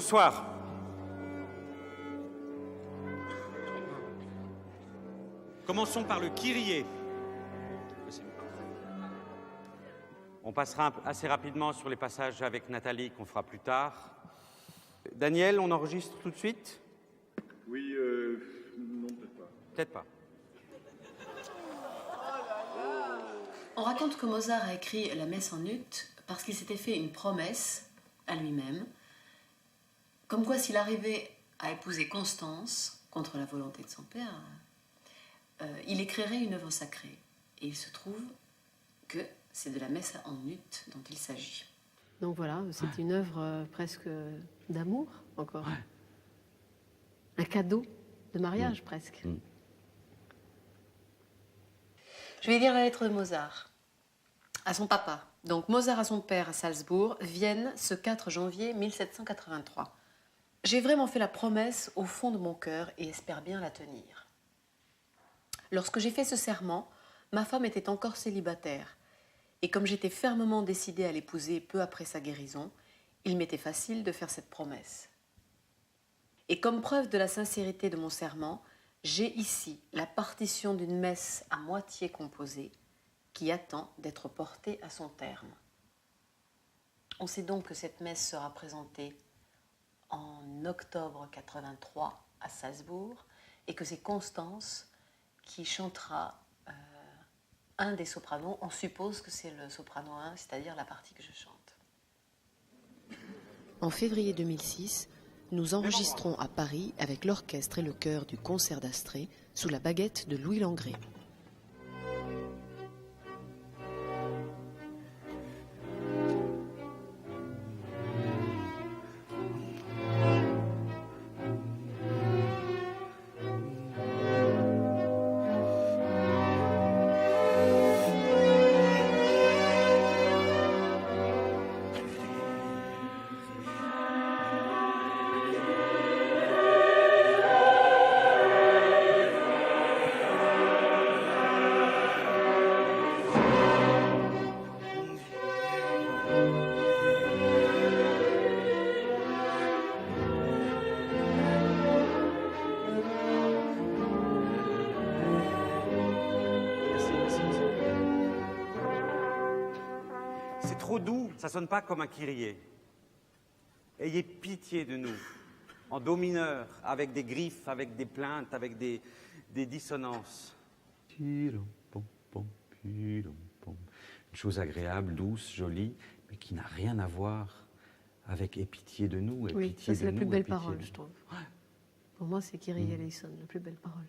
bonsoir. Commençons par le Kyrie. On passera assez rapidement sur les passages avec Nathalie qu'on fera plus tard. Daniel, on enregistre tout de suite? Oui, non, peut-être pas. Peut-être pas. On raconte que Mozart a écrit la messe en ut parce qu'il s'était fait une promesse à lui-même, comme quoi s'il arrivait à épouser Constance, contre la volonté de son père, il écrirait une œuvre sacrée. Et il se trouve que c'est de la messe en ut dont il s'agit. Donc voilà, c'est une œuvre presque d'amour, encore. Ouais. Un cadeau de mariage, presque. Je vais lire la lettre de Mozart à son papa. Donc Mozart à son père à Salzbourg, Vienne, ce 4 janvier 1783. J'ai vraiment fait la promesse au fond de mon cœur et espère bien la tenir. Lorsque j'ai fait ce serment, ma femme était encore célibataire. Et comme j'étais fermement décidée à l'épouser peu après sa guérison, il m'était facile de faire cette promesse. Et comme preuve de la sincérité de mon serment, j'ai ici la partition d'une messe à moitié composée qui attend d'être portée à son terme. On sait donc que cette messe sera présentée en octobre 83 à Salzbourg et que c'est Constance qui chantera un des sopranos. On suppose que c'est le soprano 1, c'est-à-dire la partie que je chante. En février 2006, nous enregistrons à Paris avec l'orchestre et le chœur du concert d'Astrée sous la baguette de Louis Langrée. C'est trop doux, ça sonne pas comme un Kyrie. Ayez pitié de nous, en do mineur, avec des griffes, avec des plaintes, avec des dissonances. Une chose agréable, douce, jolie, mais qui n'a rien à voir avec aie pitié de nous. Oui, ça c'est la plus belle parole, je trouve. Ouais. Pour moi, c'est Kyrie eleison, la plus belle parole.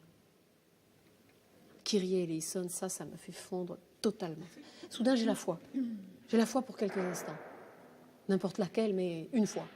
Kyrie eleison, ça me fait fondre totalement. Soudain, j'ai la foi. J'ai la foi pour quelques instants. N'importe laquelle, mais une fois.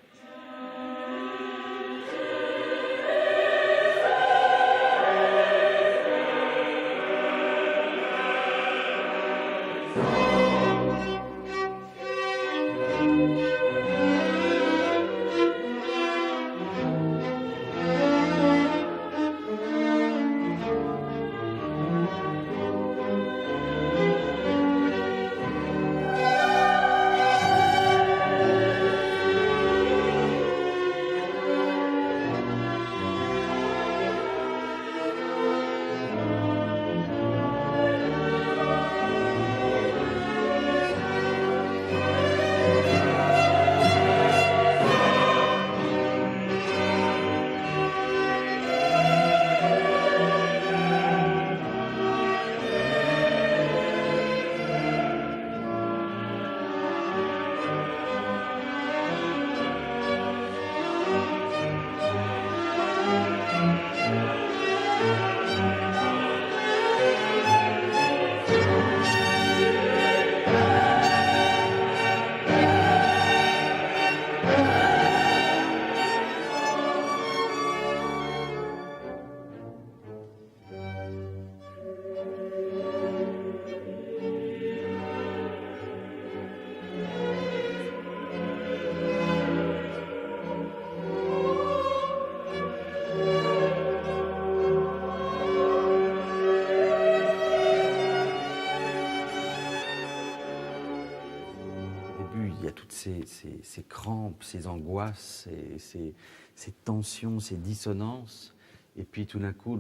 y a toutes ces crampes, ces angoisses, ces tensions, ces dissonances. Et puis tout d'un coup,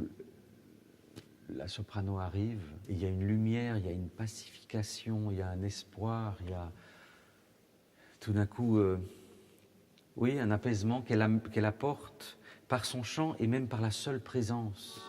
la soprano arrive, et il y a une lumière, il y a une pacification, il y a un espoir, il y a tout d'un coup, oui, un apaisement qu'elle apporte par son chant et même par la seule présence.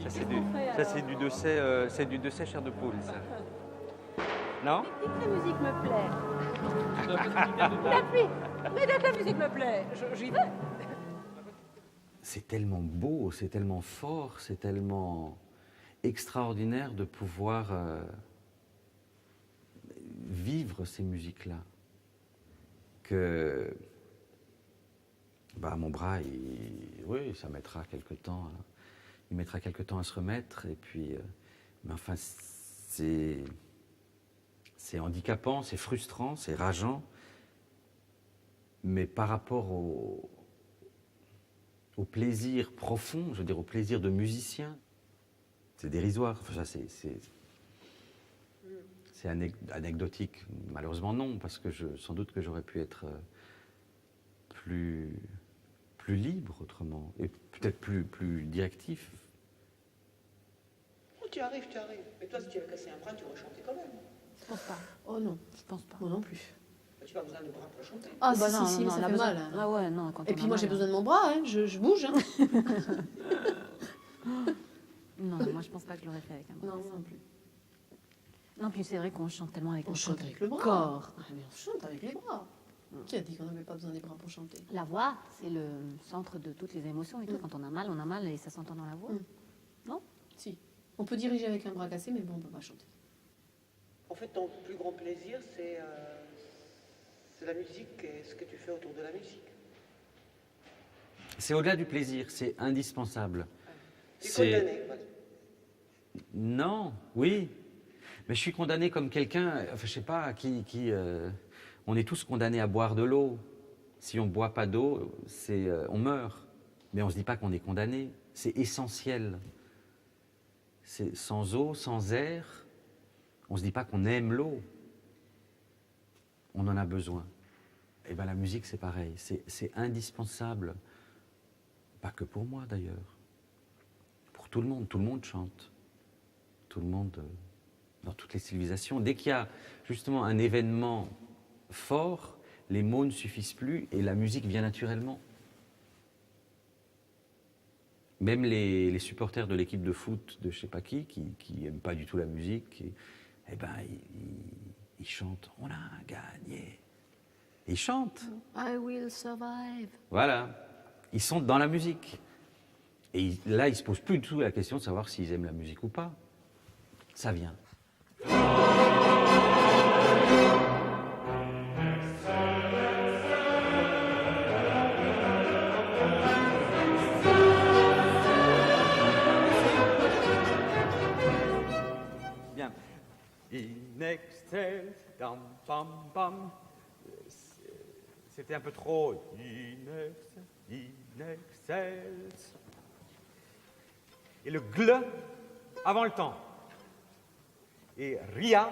Ça, c'est du Dessay chair de poule, ça. Non? Dès que la musique me plaît. La pluie. Mais dès que la musique me plaît, j'y vais. C'est tellement beau, c'est tellement fort, c'est tellement extraordinaire de pouvoir vivre ces musiques-là que mon bras, oui, ça mettra quelque temps. Il mettra quelque temps à se remettre et puis, mais enfin, c'est handicapant, c'est frustrant, c'est rageant, mais par rapport au plaisir profond, je veux dire au plaisir de musicien, c'est dérisoire. Enfin, c'est anecdotique, malheureusement non, parce que sans doute que j'aurais pu être plus libre autrement, et peut-être plus directif. Oh, tu arrives. Mais toi, si tu avais cassé un bras, tu aurais chanté quand même. Je pense pas. Oh non, Je pense pas. moi non plus. Mais tu n'as pas besoin de bras pour chanter. Ah Bah si, non, si, mais non, ça on a fait besoin- mal. Hein. Ah ouais, non. Quand Et on puis a moi mal, j'ai besoin de mon bras, hein. Je bouge. Hein. Non, moi je pense pas que je l'aurais fait avec un bras. Non, moi non plus. Non, puis c'est vrai qu'on chante tellement avec On le chante corps. avec le bras. corps. Ah, mais on chante avec les bras. Qui a dit qu'on n'avait pas besoin des bras pour chanter? La voix, c'est le centre de toutes les émotions et tout. Quand on a mal et ça s'entend dans la voix. Si. On peut diriger avec un bras cassé, mais bon, on ne peut pas chanter. En fait, ton plus grand plaisir, c'est la musique et ce que tu fais autour de la musique. C'est au-delà du plaisir, c'est indispensable. Tu es condamné. Voilà. Non, oui. Mais je suis condamné comme quelqu'un, enfin, je sais pas, on est tous condamnés à boire de l'eau. Si on ne boit pas d'eau, on meurt. Mais on ne se dit pas qu'on est condamné. C'est essentiel. C'est sans eau, sans air, on ne se dit pas qu'on aime l'eau. On en a besoin. Et bien la musique, c'est pareil. C'est indispensable. Pas que pour moi, d'ailleurs. Pour tout le monde. Tout le monde chante. Tout le monde, dans toutes les civilisations. Dès qu'il y a justement un événement fort, les mots ne suffisent plus et la musique vient naturellement. Même les supporters de l'équipe de foot de je sais pas qui n'aiment pas du tout la musique, ils chantent « On a gagné ». Ils chantent. I will survive. Voilà. Ils sont dans la musique. Et là, ils ne se posent plus du tout la question de savoir s'ils aiment la musique ou pas. Ça vient. Bien. In excelsis, dam, bam, bam. C'était un peu trop. In excelsis. Et le gle avant le temps. Et ria.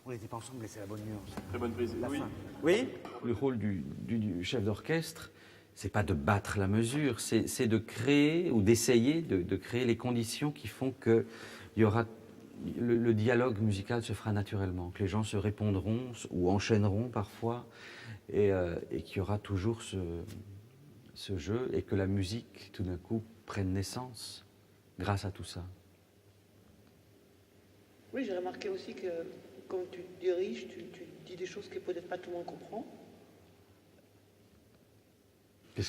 On n'était pas ensemble, mais c'est la bonne nuance. Très bonne prise. La Oui. fin. Oui. Le rôle du chef d'orchestre, c'est pas de battre la mesure, c'est de créer ou d'essayer de créer les conditions qui font que il y aura le dialogue musical se fera naturellement, que les gens se répondront ou enchaîneront parfois, et qu'il y aura toujours ce jeu, et que la musique, tout d'un coup, prenne naissance grâce à tout ça. Oui, j'ai remarqué aussi que quand tu diriges, tu dis des choses que peut-être pas tout le monde comprend.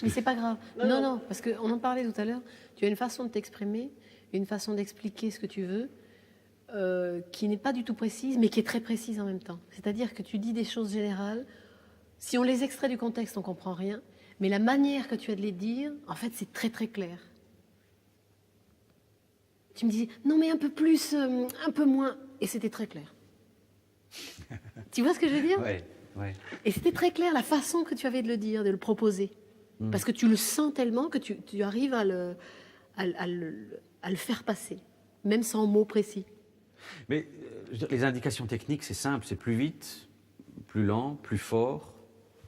Mais c'est pas grave. Non, Non, non. non, parce qu'on en parlait tout à l'heure. Tu as une façon de t'exprimer, une façon d'expliquer ce que tu veux, qui n'est pas du tout précise, mais qui est très précise en même temps. C'est-à-dire que tu dis des choses générales. Si on les extrait du contexte, on comprend rien. Mais la manière que tu as de les dire, en fait, c'est très très clair. Tu me disais, non mais un peu plus, un peu moins. Et c'était très clair. Tu vois ce que je veux dire? Ouais, ouais. Et c'était très clair la façon que tu avais de le dire, de le proposer. Parce que tu le sens tellement que tu arrives à le faire passer, même sans mots précis. Mais je veux dire, les indications techniques, c'est simple, c'est plus vite, plus lent, plus fort,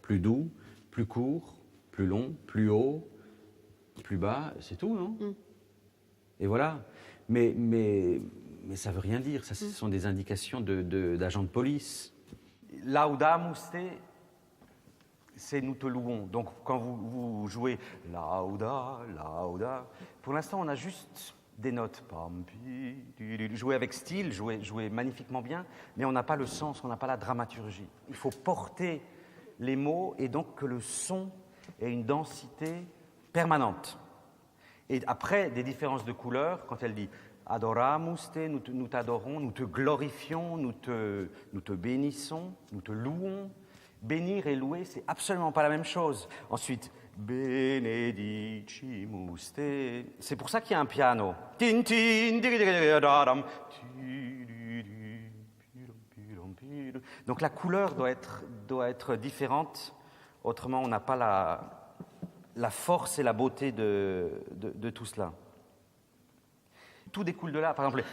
plus doux, plus court, plus long, plus haut, plus bas, c'est tout, non? Et voilà. Mais ça veut rien dire, ça, ce sont des indications d'agents de police. Laudamus te, c'est nous te louons. Donc quand vous jouez lauda, lauda, pour l'instant on a juste des notes. Jouer avec style, jouer magnifiquement bien, mais on n'a pas le sens, on n'a pas la dramaturgie. Il faut porter les mots et donc que le son ait une densité permanente. Et après, des différences de couleurs, quand elle dit adoramus te, nous t'adorons, nous te glorifions, nous te bénissons, nous te louons. Bénir et louer, c'est absolument pas la même chose. Ensuite, benedicimus te. C'est pour ça qu'il y a un piano. Tin, tin, digidadadam. Donc la couleur doit être différente, autrement on n'a pas la force et la beauté de tout cela. Tout découle de là. Par exemple,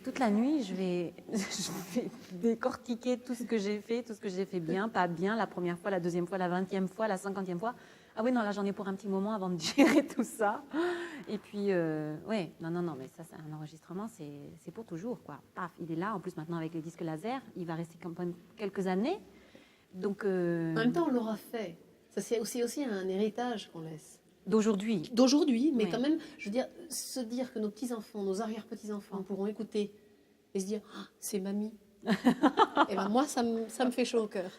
Toute la nuit, je vais décortiquer tout ce que j'ai fait bien, pas bien, la première fois, la deuxième fois, la 20e fois, la 50e fois. Ah oui, non, là, j'en ai pour un petit moment avant de digérer tout ça. Et puis, ouais, non, mais ça, c'est un enregistrement, c'est pour toujours, quoi. Paf, il est là. En plus, maintenant, avec les disques laser, il va rester quand même quelques années. Donc, En même temps, on l'aura fait. Ça, c'est aussi un héritage qu'on laisse. d'aujourd'hui. D'aujourd'hui, mais Oui. quand même, je veux dire, se dire que nos petits-enfants, nos arrière-petits-enfants pourront écouter et se dire ah, c'est mamie. Et ben moi, ça me fait chaud au cœur.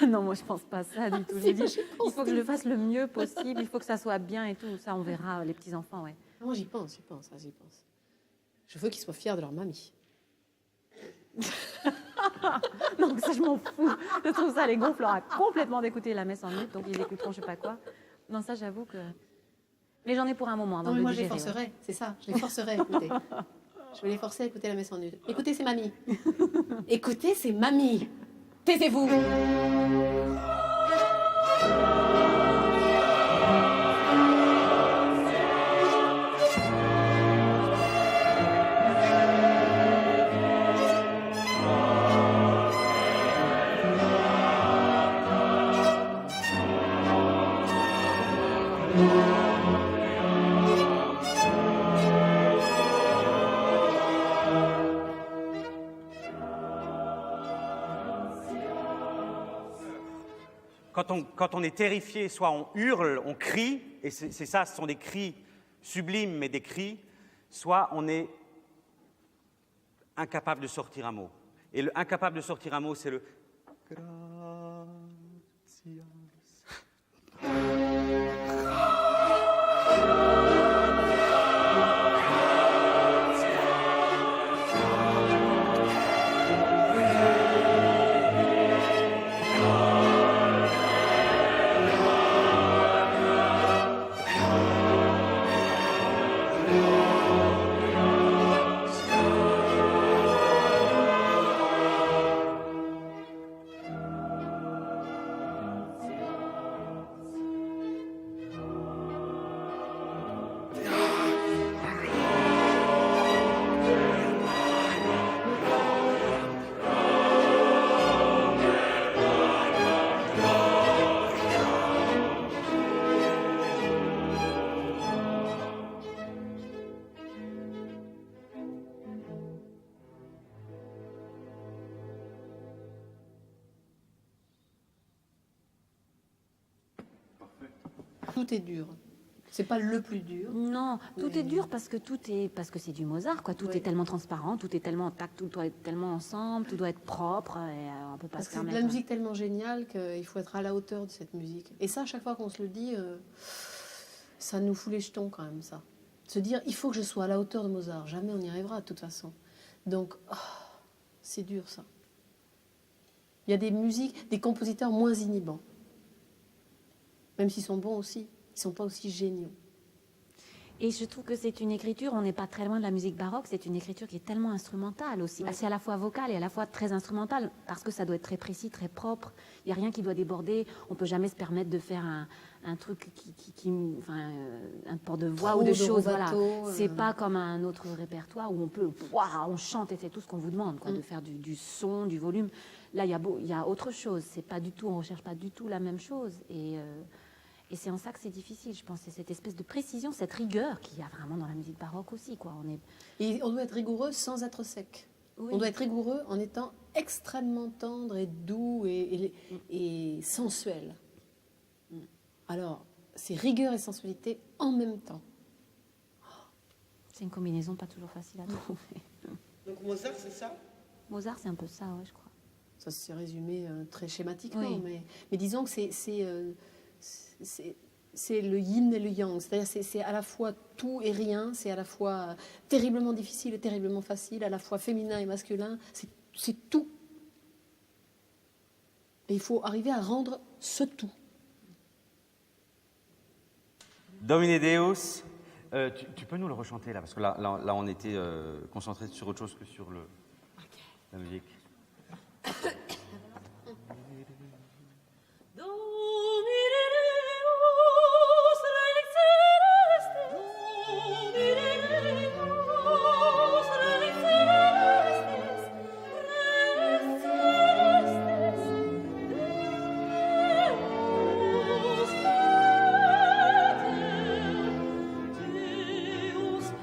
Non, moi, je pense pas ça du tout. Je Si, dis, j'y pense. il faut que je le fasse le mieux possible, il faut que ça soit bien et tout. Ça, on verra, les petits-enfants, ouais. Moi, j'y pense. Je veux qu'ils soient fiers de leur mamie. Non, ça, je m'en fous. Je trouve ça, les gonfles, leur a complètement d'écouter la messe en mute, donc ils écouteront je sais pas quoi. Non, ça, j'avoue que... Mais j'en ai pour un moment avant Non, mais de moi, je les digérer, ouais. forcerai, c'est ça. Je les forcerai à écouter. Je vais les forcer à écouter la messe en nude. Écoutez, c'est mamie. Écoutez, c'est mamie. Taisez-vous. Quand on est terrifié, soit on hurle, on crie, et c'est ça, ce sont des cris sublimes, mais des cris, soit on est incapable de sortir un mot. Et le incapable de sortir un mot, c'est le gratias. Tout est dur. C'est pas le plus dur. Non, tout Mais- est dur parce que c'est du Mozart, quoi. Tout Oui. est tellement transparent, tout est tellement tac, tout doit être tellement ensemble, tout doit être propre, et on peut pas Parce se que c'est de permettre. la musique tellement géniale qu'il faut être à la hauteur de cette musique. Et ça, à chaque fois qu'on se le dit, ça nous fout les jetons quand même, ça. Se dire, il faut que je sois à la hauteur de Mozart. Jamais on y arrivera, de toute façon. Donc, c'est dur, ça. Il y a des musiques, des compositeurs moins inhibants. Même s'ils sont bons aussi, ils sont pas aussi géniaux. Et je trouve que c'est une écriture, on n'est pas très loin de la musique baroque, c'est une écriture qui est tellement instrumentale aussi. Ouais. C'est à la fois vocale et à la fois très instrumentale, parce que ça doit être très précis, très propre. Il n'y a rien qui doit déborder. On peut jamais se permettre de faire un truc un port de voix Trop ou de de choses. rubato, Voilà. C'est pas comme un autre répertoire où on peut, on chante et c'est tout ce qu'on vous demande, quoi, de faire du son, du volume. Là, il y a autre chose. C'est pas du tout, on recherche pas du tout la même chose. Et c'est en ça que c'est difficile, je pense. C'est cette espèce de précision, cette rigueur qu'il y a vraiment dans la musique baroque aussi, quoi. Et on doit être rigoureux sans être sec. Oui. On doit être rigoureux en étant extrêmement tendre et doux et sensuel. Alors, c'est rigueur et sensualité en même temps. C'est une combinaison pas toujours facile à trouver. Donc Mozart, c'est ça? Mozart, c'est un peu ça, ouais, je crois. Ça s'est résumé très schématiquement, Oui. mais disons que c'est le yin et le yang. C'est-à-dire c'est à la fois tout et rien, c'est à la fois terriblement difficile et terriblement facile, à la fois féminin et masculin, c'est tout. Et il faut arriver à rendre ce tout. Domine Deus, tu peux nous le rechanter là, parce que là on était concentré sur autre chose que sur la musique. Deus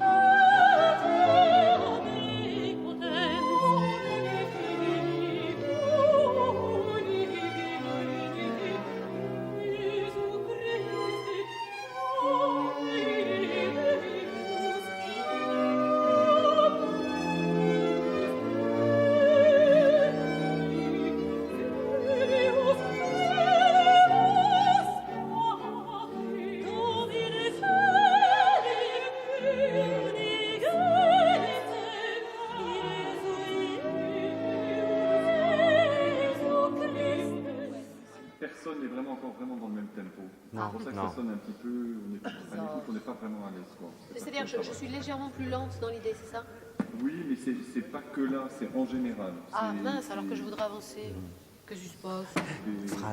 personne n'est vraiment encore vraiment dans le même tempo. Non, C'est pour ça que non. ça sonne un petit peu, on n'est pas vraiment à l'aise, quoi. C'est-à-dire que je suis légèrement plus lente dans l'idée, c'est ça? Oui, mais c'est pas que là, c'est en général. Ah mince, alors que je voudrais avancer. Qu'est-ce qui se passe?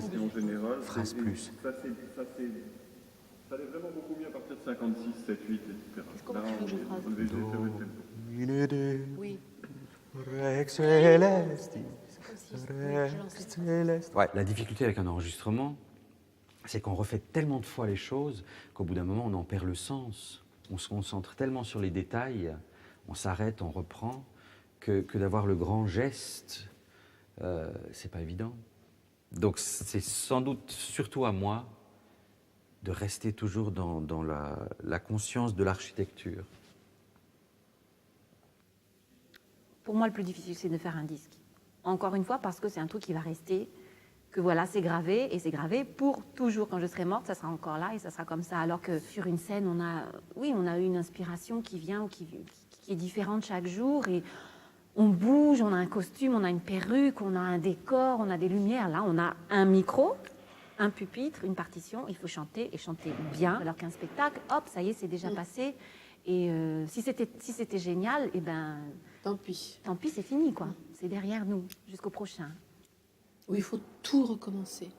C'est en général. Phrase plus. Ça allait vraiment beaucoup mieux à partir de 56, 7, 8, etc. Comment tu veux que je fasse? On devait faire le tempo. Oui. Rex Comme si je lançais. Ouais, la difficulté avec un enregistrement, c'est qu'on refait tellement de fois les choses qu'au bout d'un moment, on en perd le sens. On se concentre tellement sur les détails, on s'arrête, on reprend, que d'avoir le grand geste, c'est pas évident. Donc c'est sans doute surtout à moi de rester toujours dans la conscience de l'architecture. Pour moi, le plus difficile, c'est de faire un disque. Encore une fois, parce que c'est un truc qui va rester, que voilà, c'est gravé, et c'est gravé pour toujours. Quand je serai morte, ça sera encore là, et ça sera comme ça. Alors que sur une scène, on a eu une inspiration qui vient, ou qui est différente chaque jour, et on bouge, on a un costume, on a une perruque, on a un décor, on a des lumières. Là, on a un micro, un pupitre, une partition, il faut chanter, et chanter bien. Alors qu'un spectacle, hop, ça y est, c'est déjà passé. Et si c'était génial, eh ben... Tant pis. Tant pis, c'est fini, quoi. C'est derrière nous, jusqu'au prochain. Oui, il faut tout recommencer.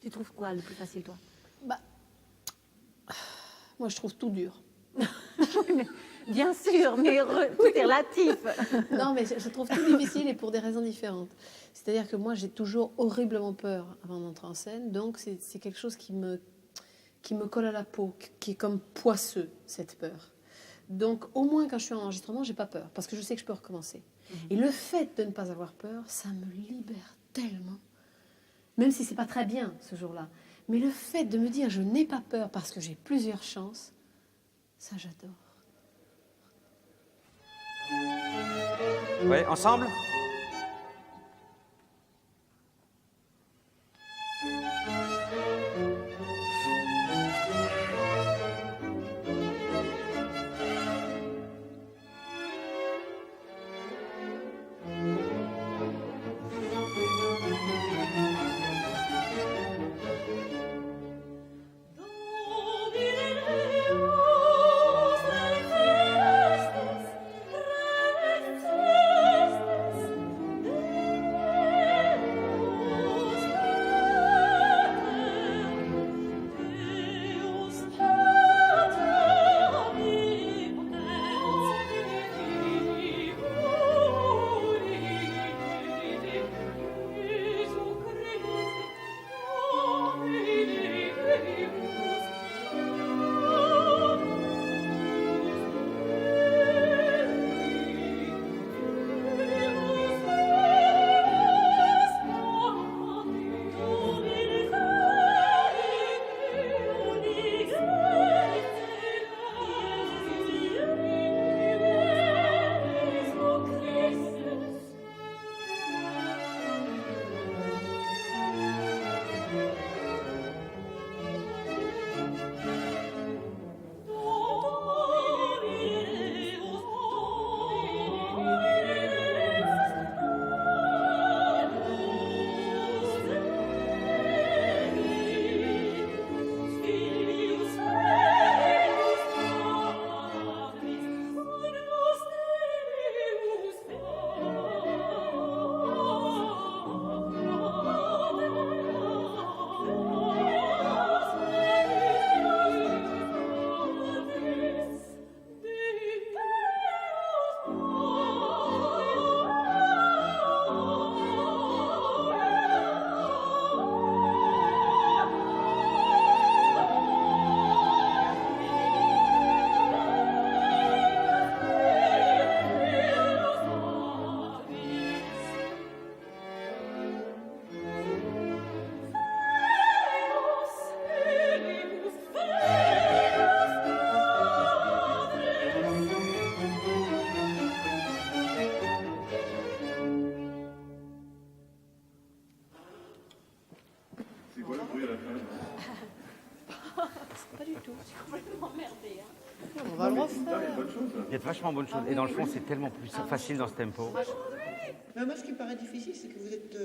Tu trouves quoi le plus facile, toi? Bah, moi, je trouve tout dur. Bien sûr, mais tout est relatif. Non, mais je trouve tout difficile et pour des raisons différentes. C'est-à-dire que moi, j'ai toujours horriblement peur avant d'entrer en scène. Donc, c'est quelque chose qui me colle à la peau, qui est comme poisseux, cette peur. Donc, au moins, quand je suis en enregistrement, j'ai pas peur, parce que je sais que je peux recommencer. Et le fait de ne pas avoir peur, ça me libère tellement. Même si c'est pas très bien, ce jour-là. Mais le fait de me dire, je n'ai pas peur parce que j'ai plusieurs chances, ça, j'adore. Ouais, ensemble? C'est quoi le bruit à la fin? Pas du tout. On va le refaire. Il y a de bonnes choses. Il y a de vachement bonnes choses. Et dans le fond, c'est tellement plus facile dans ce tempo. Mais moi, ce qui me paraît difficile, c'est que vous êtes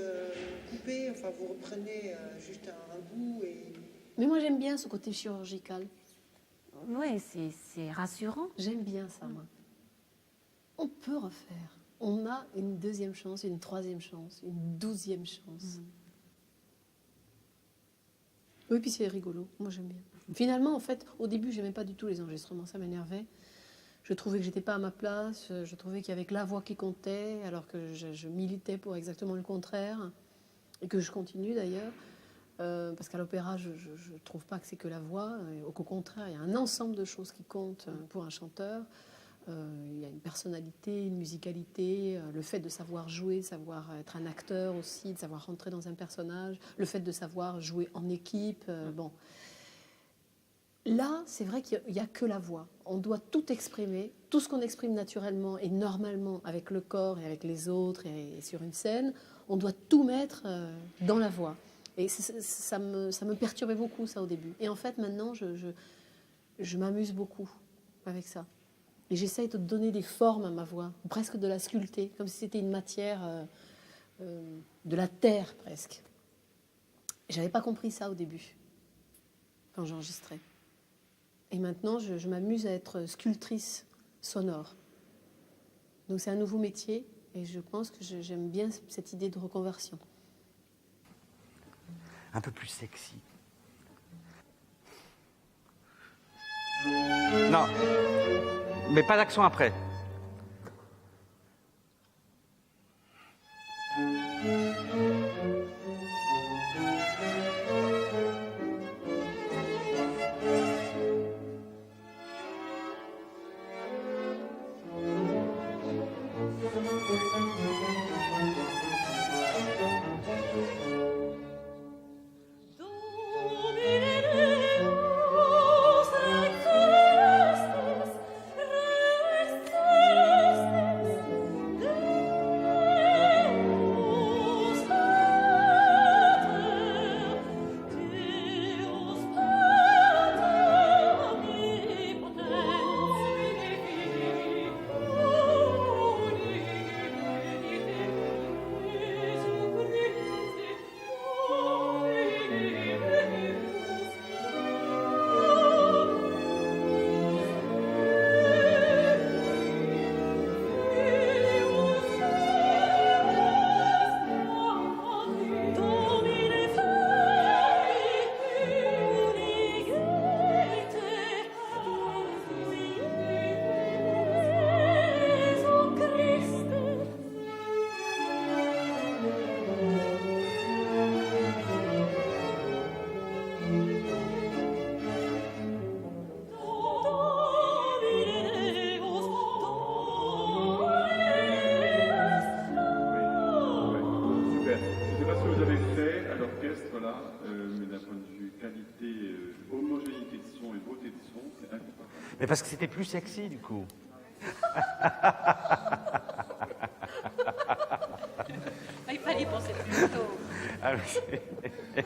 coupé, enfin, vous reprenez juste un bout et... Mais moi, j'aime bien ce côté chirurgical. Oui, c'est rassurant. J'aime bien ça, moi. On peut refaire. On a une deuxième chance, une troisième chance, une 12e chance. Oui, puis c'est rigolo. Moi, j'aime bien. Finalement, en fait, au début, j'aimais pas du tout les enregistrements. Ça m'énervait. Je trouvais que j'étais pas à ma place. Je trouvais qu'il y avait que la voix qui comptait, alors que je militais pour exactement le contraire. Et que je continue, d'ailleurs. Parce qu'à l'opéra, je ne trouve pas que c'est que la voix. Au contraire, il y a un ensemble de choses qui comptent pour un chanteur. Il y a une personnalité, une musicalité, le fait de savoir jouer, de savoir être un acteur aussi, de savoir rentrer dans un personnage, le fait de savoir jouer en équipe. Bon. Là, c'est vrai qu'il n'y a que la voix. On doit tout exprimer. Tout ce qu'on exprime naturellement et normalement avec le corps et avec les autres et sur une scène, on doit tout mettre dans la voix. Et ça me perturbait beaucoup, ça, au début. Et en fait, maintenant, je m'amuse beaucoup avec ça. Et j'essaye de donner des formes à ma voix, presque de la sculpter, comme si c'était une matière de la terre, presque. Je n'avais pas compris ça au début, quand j'enregistrais. Et maintenant, je m'amuse à être sculptrice sonore. Donc c'est un nouveau métier, et je pense que j'aime bien cette idée de reconversion. Un peu plus sexy. Non. Mais pas d'accent après. Mais parce que c'était plus sexy, du coup. Il fallait penser plus tôt. Ah oui.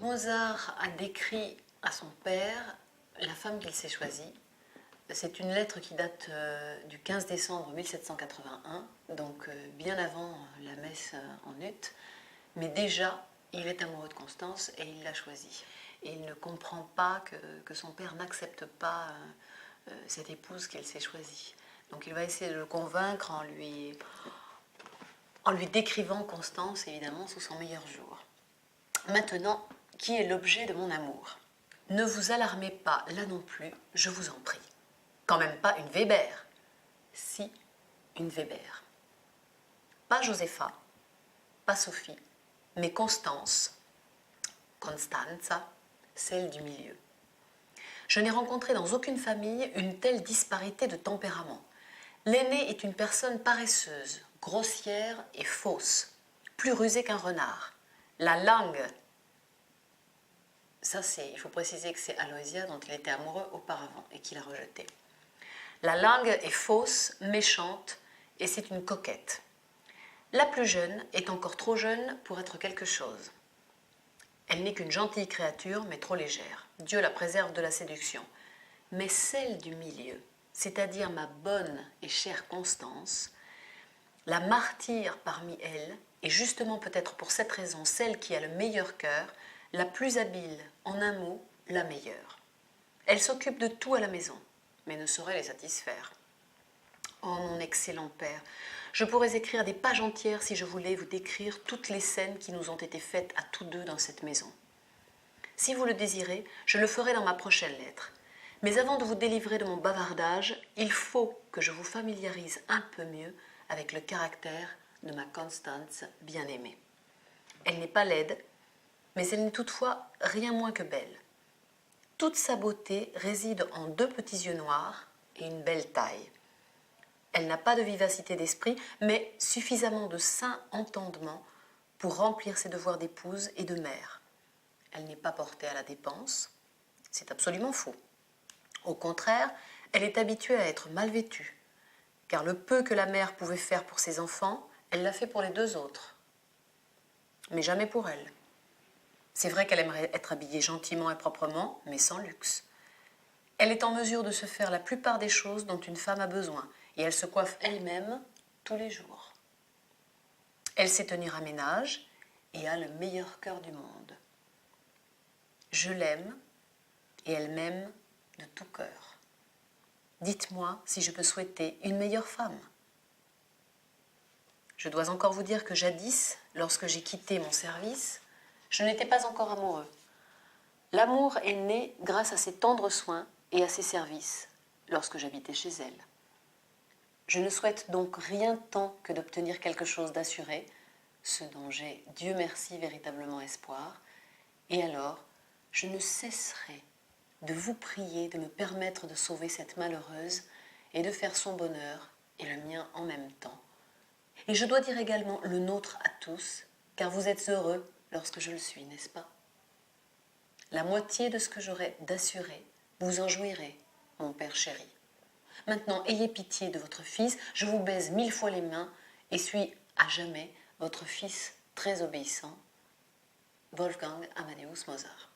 Mozart a décrit à son père la femme qu'il s'est choisie. C'est une lettre qui date du 15 décembre 1781, donc bien avant la messe en ut. Mais déjà, il est amoureux de Constance et il l'a choisie. Et il ne comprend pas que son père n'accepte pas cette épouse qu'il s'est choisie. Donc il va essayer de le convaincre en lui décrivant Constance, évidemment, sous son meilleur jour. Maintenant, qui est l'objet de mon amour? Ne vous alarmez pas, là non plus, je vous en prie. Quand même pas une Weber. Si, une Weber. Pas Josepha, pas Sophie, mais Constance, Constanza, celle du milieu. Je n'ai rencontré dans aucune famille une telle disparité de tempérament. L'aînée est une personne paresseuse, grossière et fausse, plus rusée qu'un renard. La langue, il faut préciser que c'est Aloysia dont il était amoureux auparavant et qu'il a rejeté. La langue est fausse, méchante et c'est une coquette. La plus jeune est encore trop jeune pour être quelque chose. Elle n'est qu'une gentille créature, mais trop légère. Dieu la préserve de la séduction. Mais celle du milieu, c'est-à-dire ma bonne et chère Constance, La martyre parmi elles est justement peut-être pour cette raison celle qui a le meilleur cœur, la plus habile, en un mot, la meilleure. Elle s'occupe de tout à la maison, mais ne saurait les satisfaire. Oh mon excellent père, je pourrais écrire des pages entières si je voulais vous décrire toutes les scènes qui nous ont été faites à tous deux dans cette maison. Si vous le désirez, je le ferai dans ma prochaine lettre. Mais avant de vous délivrer de mon bavardage, il faut que je vous familiarise un peu mieux avec le caractère de ma Constance bien-aimée. Elle n'est pas laide, mais elle n'est toutefois rien moins que belle. Toute sa beauté réside en 2 petits yeux noirs et une belle taille. Elle n'a pas de vivacité d'esprit, mais suffisamment de sain entendement pour remplir ses devoirs d'épouse et de mère. Elle n'est pas portée à la dépense, c'est absolument faux. Au contraire, elle est habituée à être mal vêtue, car le peu que la mère pouvait faire pour ses enfants, elle l'a fait pour les 2 autres. Mais jamais pour elle. C'est vrai qu'elle aimerait être habillée gentiment et proprement, mais sans luxe. Elle est en mesure de se faire la plupart des choses dont une femme a besoin, et elle se coiffe elle-même tous les jours. Elle sait tenir un ménage et a le meilleur cœur du monde. Je l'aime et elle m'aime de tout cœur. Dites-moi si je peux souhaiter une meilleure femme. Je dois encore vous dire que jadis, lorsque j'ai quitté mon service, je n'étais pas encore amoureux. L'amour est né grâce à ses tendres soins et à ses services, lorsque j'habitais chez elle. Je ne souhaite donc rien tant que d'obtenir quelque chose d'assuré, ce dont j'ai, Dieu merci, véritablement espoir, et alors je ne cesserai de vous prier de me permettre de sauver cette malheureuse et de faire son bonheur et le mien en même temps. Et je dois dire également le nôtre à tous, car vous êtes heureux lorsque je le suis, n'est-ce pas? La moitié de ce que j'aurai d'assuré, vous en jouirez, mon père chéri. Maintenant, ayez pitié de votre fils, je vous baise 1000 fois les mains et suis à jamais votre fils très obéissant, Wolfgang Amadeus Mozart.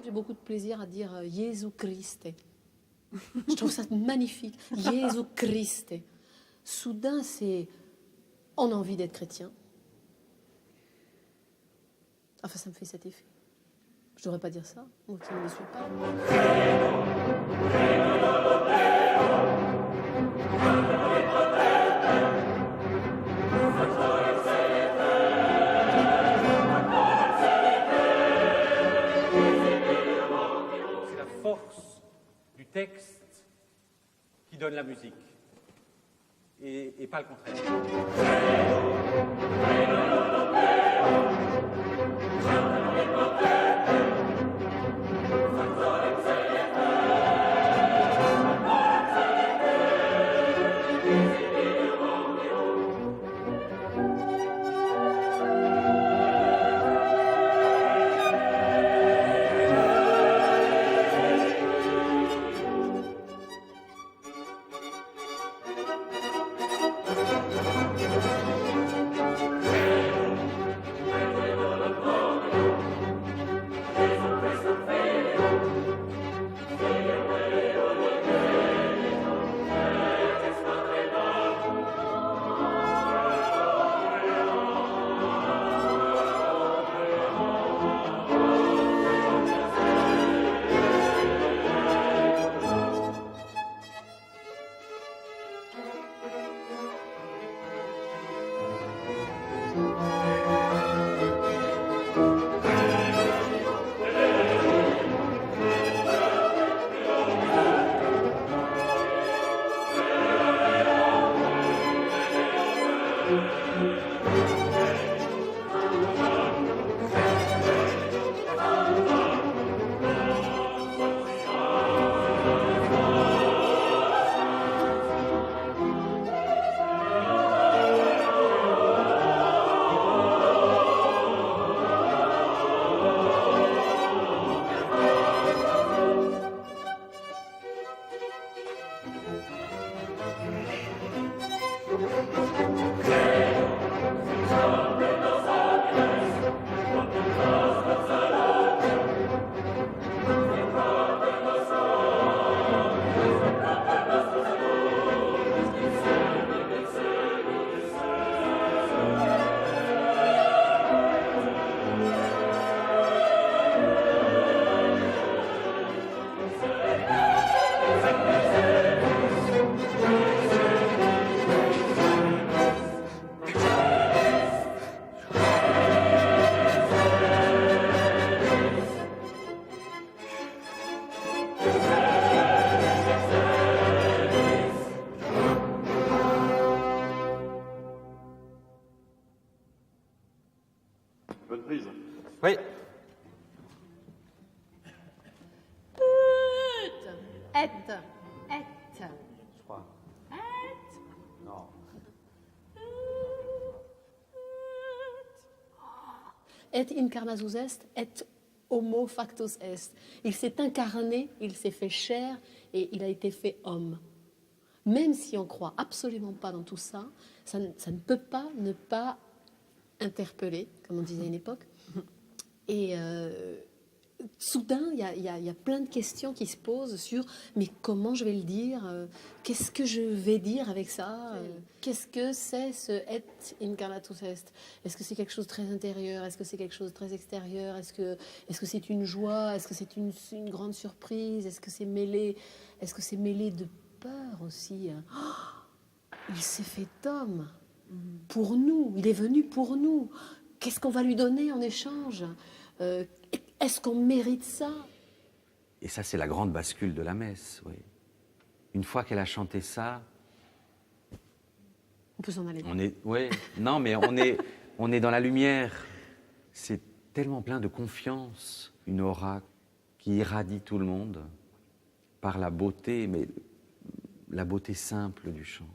J'ai beaucoup de plaisir à dire Jésus Christ. Je trouve ça magnifique. Jésus Christ. Soudain, on a envie d'être chrétien. Enfin, ça me fait cet effet. Je devrais pas dire ça, moi qui ne le suis pas. C'est la force du texte qui donne la musique. Et pas le contraire. Bonne prise. Oui. Et. Je crois. Non. Et incarnatus est, et homo factus est. Il s'est incarné, il s'est fait chair et il a été fait homme. Même si on ne croit absolument pas dans tout ça, ça ne peut pas ne pas interpeller, comme on disait à une époque. Et soudain, il y a plein de questions qui se posent sur mais comment je vais le dire, qu'est-ce que je vais dire avec ça, qu'est-ce que c'est ce et incarnatus est, est-ce que c'est quelque chose de très intérieur, est-ce que c'est quelque chose de très extérieur, est-ce que c'est une joie, est-ce que c'est une grande surprise, est-ce que c'est mêlé de peur aussi. Il s'est fait homme pour nous, il est venu pour nous. Qu'est-ce qu'on va lui donner en échange? Est-ce qu'on mérite ça? Et ça, c'est la grande bascule de la messe, oui. Une fois qu'elle a chanté ça, On peut s'en aller. On est dans la lumière. C'est tellement plein de confiance, une aura qui irradie tout le monde par la beauté, mais la beauté simple du chant.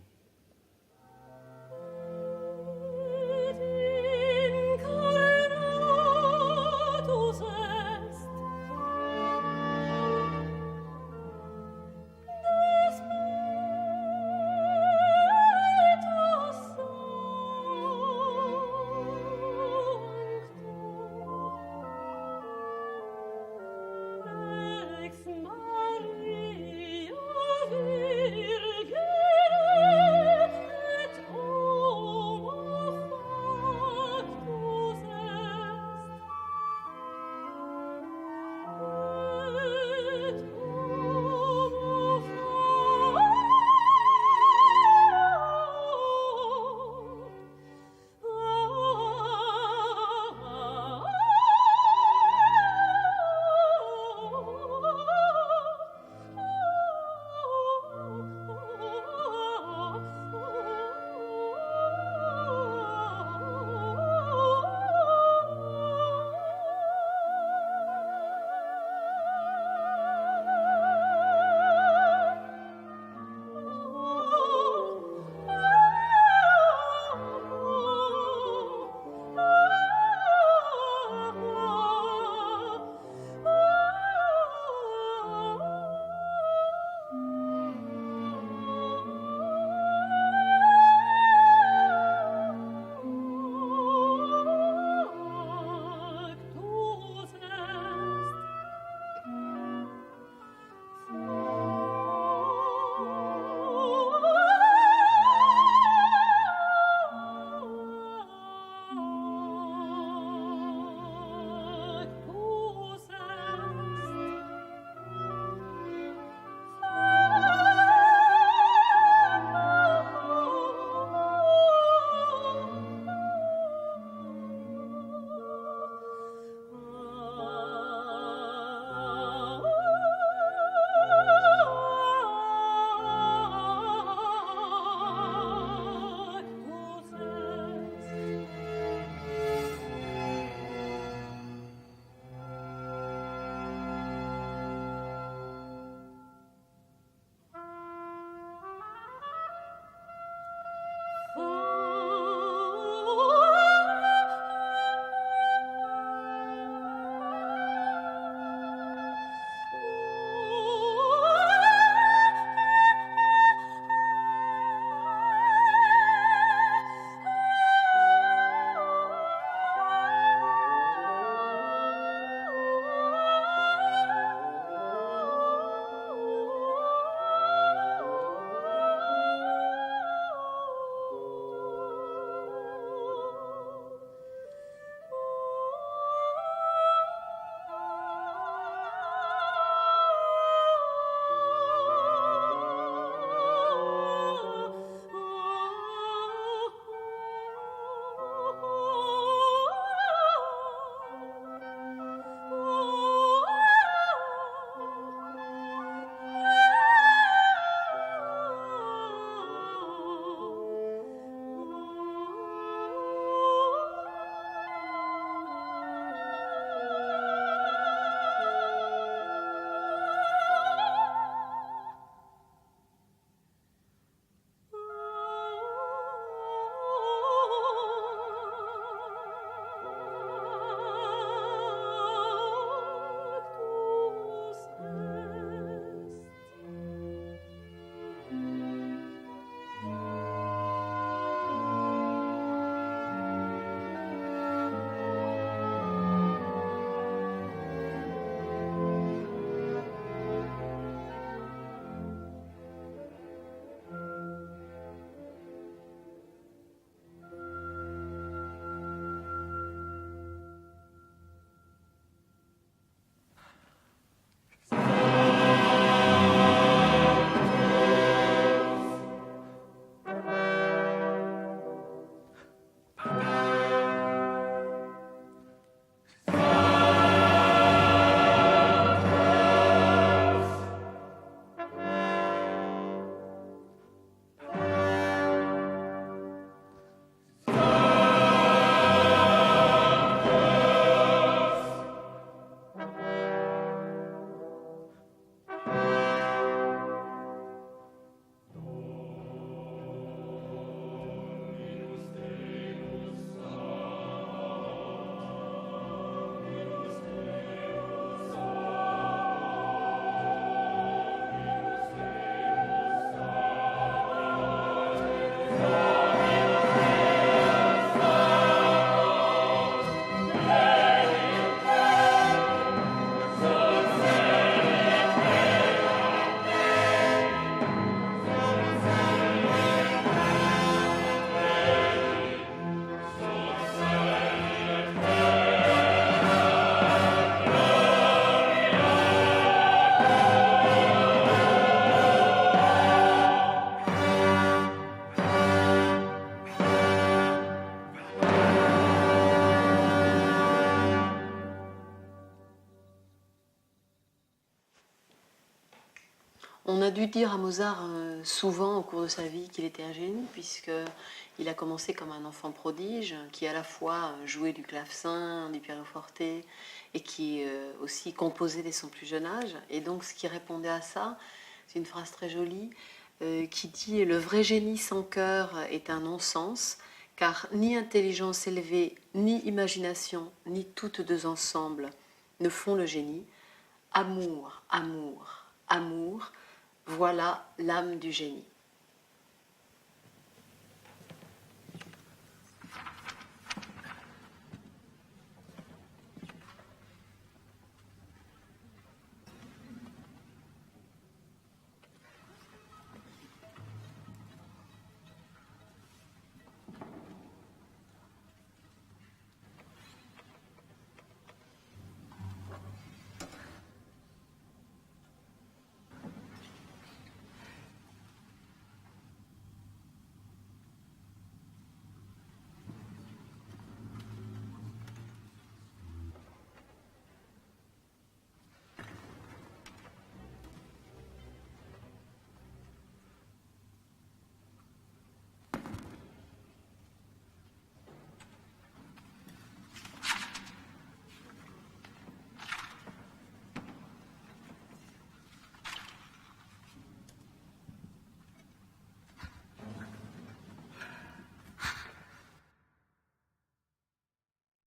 a dû dire à Mozart souvent au cours de sa vie qu'il était un génie, puisqu'il a commencé comme un enfant prodige, qui à la fois jouait du clavecin, du pianoforte, et qui aussi composait dès son plus jeune âge. Et donc ce qui répondait à ça, c'est une phrase très jolie, qui dit « Le vrai génie sans cœur est un non-sens, car ni intelligence élevée, ni imagination, ni toutes deux ensemble ne font le génie. Amour, amour, amour, voilà l'âme du génie. »